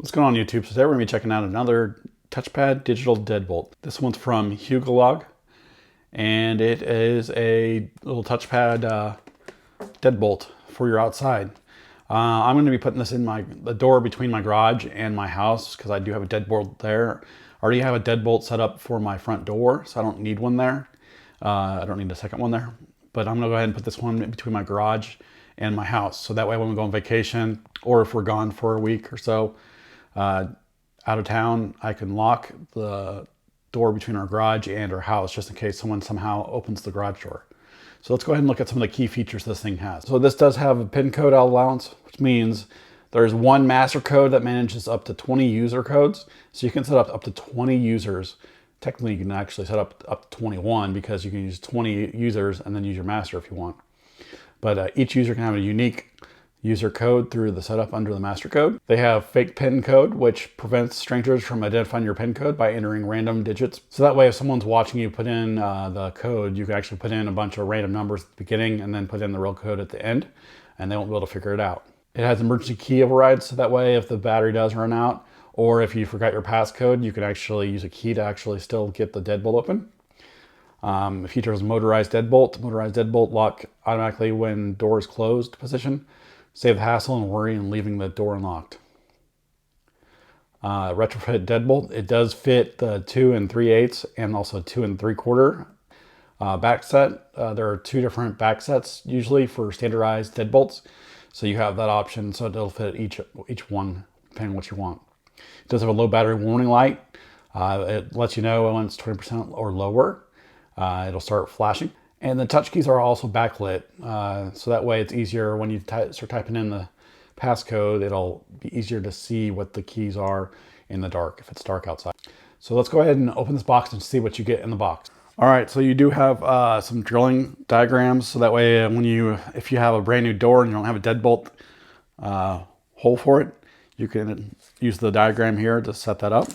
What's going on YouTube? So today we're going to be checking out another touchpad digital deadbolt. This one's from Hugolog, and it is a little touchpad deadbolt for your outside. I'm going to be putting this in the door between my garage and my house because I do have a deadbolt there. I already have a deadbolt set up for my front door, so I don't need one there. I don't need a second one there, but I'm going to go ahead and put this one between my garage and my house. So that way when we go on vacation or if we're gone for a week or so, out of town, I can lock the door between our garage and our house just in case someone somehow opens the garage door. So let's go ahead and look at some of the key features this thing has. So this does have a pin code allowance, which means there's one master code that manages up to 20 user codes. So you can set up to 20 users. Technically, you can actually set up to 21 because you can use 20 users and then use your master if you want. But each user can have a unique user code through the setup under the master code. They have fake pin code, which prevents strangers from identifying your pin code by entering random digits. So that way, if someone's watching you put in the code, you can actually put in a bunch of random numbers at the beginning and then put in the real code at the end, and they won't be able to figure it out. It has emergency key overrides, so that way if the battery does run out, or if you forgot your passcode, you can actually use a key to actually still get the deadbolt open. It features motorized deadbolt. Motorized deadbolt lock automatically when door is closed position. Save the hassle and worry in leaving the door unlocked. Retrofit Deadbolt. It does fit the 2 3/8 and also 2 3/4 back set. There are two different back sets usually for standardized deadbolts. So you have that option so it'll fit each one depending on what you want. It does have a low battery warning light. It lets you know when it's 20% or lower. It'll start flashing. And the touch keys are also backlit, so that way it's easier when you start typing in the passcode, it'll be easier to see what the keys are in the dark if it's dark outside. So let's go ahead and open this box and see what you get in the box. All right, so you do have some drilling diagrams, so that way if you have a brand new door and you don't have a deadbolt hole for it, you can use the diagram here to set that up.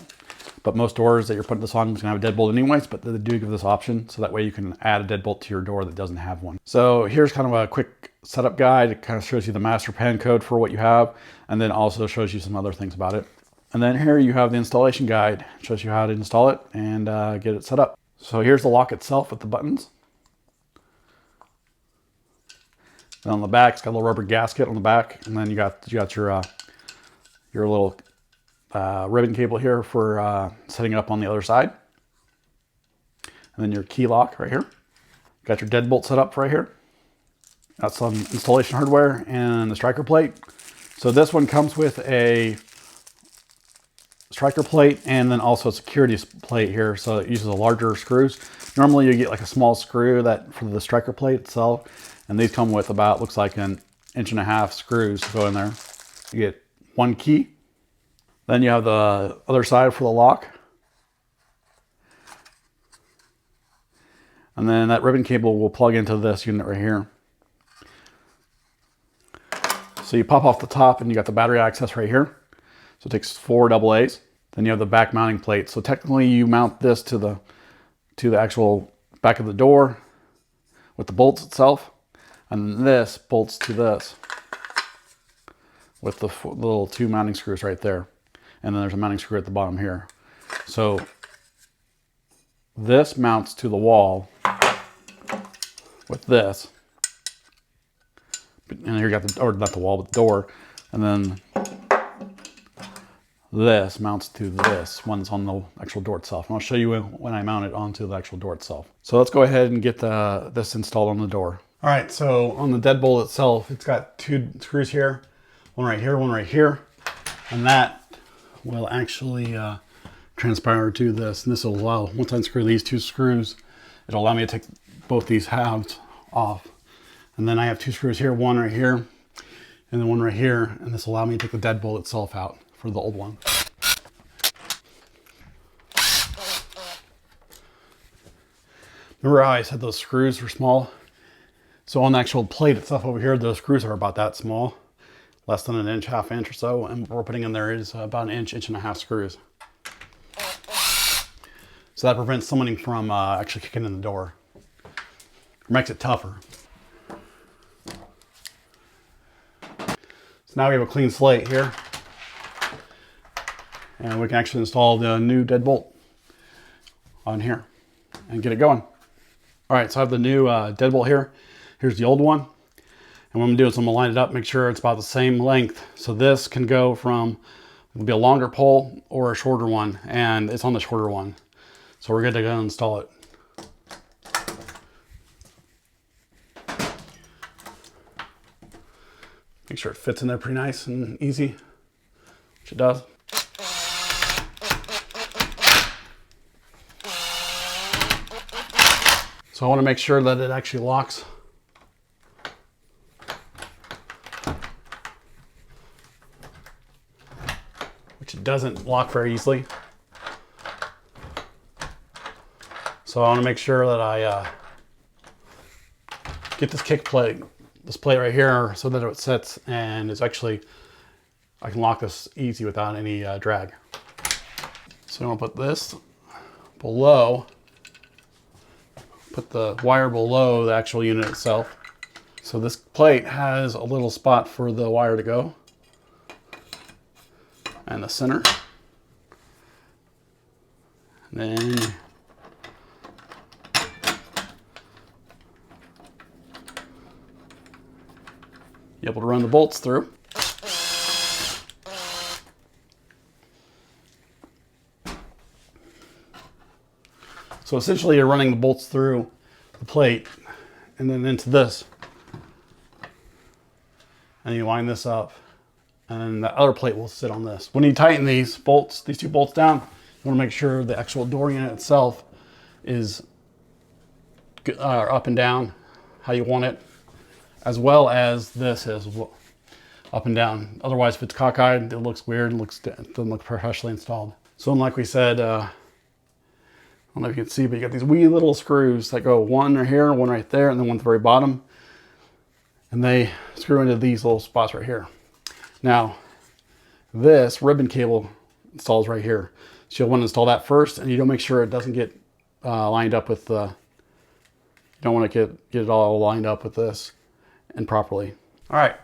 But most doors that you're putting this on is going to have a deadbolt anyways, but they do give this option, so that way you can add a deadbolt to your door that doesn't have one. So here's kind of a quick setup guide. It kind of shows you the master pin code for what you have, and then also shows you some other things about it. And then here you have the installation guide. It shows you how to install it and get it set up. So here's the lock itself with the buttons. Then on the back, it's got a little rubber gasket on the back, and then you got your little ribbon cable here for setting it up on the other side. And then your key lock right here. Got your deadbolt set up right here. Got some installation hardware and the striker plate. So this one comes with a striker plate and then also a security plate here. So it uses a larger screws. Normally you get like a small screw for the striker plate itself. And these come with about, looks like 1.5 inch screws to go in there. You get one key. Then you have the other side for the lock. And then that ribbon cable will plug into this unit right here. So you pop off the top and you got the battery access right here. So it takes 4 AA's. Then you have the back mounting plate. So technically you mount this to the actual back of the door with the bolts itself. And this bolts to this with the little 2 mounting screws right there. And then there's a mounting screw at the bottom here. So this mounts to the wall with this. And here you got or not the wall, but the door. And then this mounts to this one that's on the actual door itself. And I'll show you when I mount it onto the actual door itself. So let's go ahead and get this installed on the door. All right, so on the deadbolt itself, it's got 2 screws here. One right here, one right here. And that will actually transpire to this, and this will allow, once I unscrew these 2 screws, it'll allow me to take both these halves off. And then I have 2 screws here, one right here, and then one right here, and this will allow me to take the deadbolt itself out for the old one. Remember how I said those screws were small? So on the actual plate itself over here, those screws are about that small. Less than 1 inch, 1/2 inch or so, and what we're putting in there is about 1 inch, 1.5 inch screws. So that prevents someone from actually kicking in the door. It makes it tougher. So now we have a clean slate here. and we can actually install the new deadbolt on here and get it going. All right, so I have the new deadbolt here. Here's the old one. And what I'm gonna do is I'm gonna line it up, make sure it's about the same length. So this can go from, it'll be a longer pole or a shorter one, and it's on the shorter one. So we're good to go and install it. Make sure it fits in there pretty nice and easy, which it does. So I want to make sure that it actually locks. Which it doesn't lock very easily. So I want to make sure that I get this kick plate, this plate right here, so that it sits and it's actually, I can lock this easy without any drag. So I'm gonna put this below, put the wire below the actual unit itself. So this plate has a little spot for the wire to go, and the center. And then you're able to run the bolts through. So essentially you're running the bolts through the plate and then into this. And you line this up, and then the other plate will sit on this. When you tighten these bolts, these two bolts down, you want to make sure the actual door unit itself is up and down how you want it, as well as this is up and down. Otherwise, if it's cockeyed, it looks weird and doesn't look professionally installed. So like we said, I don't know if you can see, but you got these wee little screws that go one right here, one right there, and then one at the very bottom. And they screw into these little spots right here. Now, this ribbon cable installs right here. So you'll want to install that first, and you don't make sure it doesn't get lined up with the, you don't want to get it all lined up with this and properly. All right,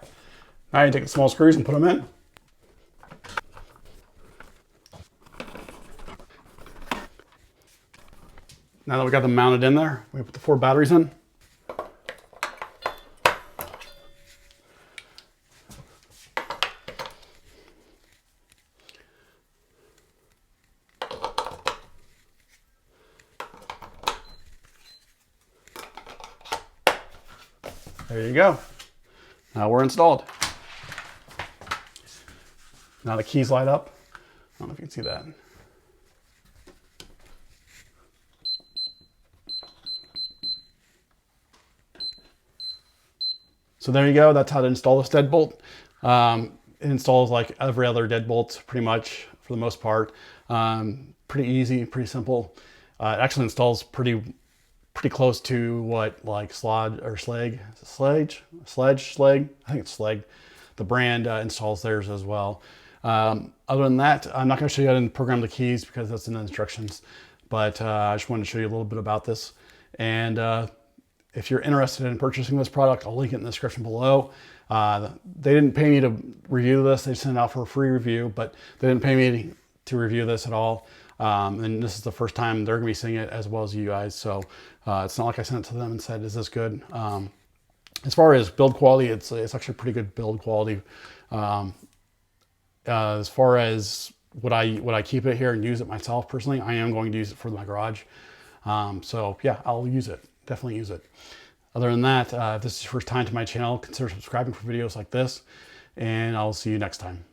now you take the small screws and put them in. Now that we got them mounted in there, we put the 4 batteries in. There you go. Now we're installed. Now the keys light up. I don't know if you can see that. So there you go. That's how to install this deadbolt. It installs like every other deadbolt pretty much for the most part. Pretty easy, pretty simple. It actually installs pretty close to what like Sledge, I think it's Sledge. The brand installs theirs as well. Other than that, I'm not going to show you how to program the keys because that's in the instructions, but I just wanted to show you a little bit about this. And if you're interested in purchasing this product, I'll link it in the description below. They didn't pay me to review this. They sent it out for a free review, but they didn't pay me to review this at all. And this is the first time they're gonna be seeing it as well as you guys. So it's not like I sent it to them and said, is this good? As far as build quality, it's actually pretty good build quality. As far as would I keep it here and use it myself personally, I am going to use it for my garage. So yeah, I'll use it, definitely use it. Other than that, if this is your first time to my channel, consider subscribing for videos like this, and I'll see you next time.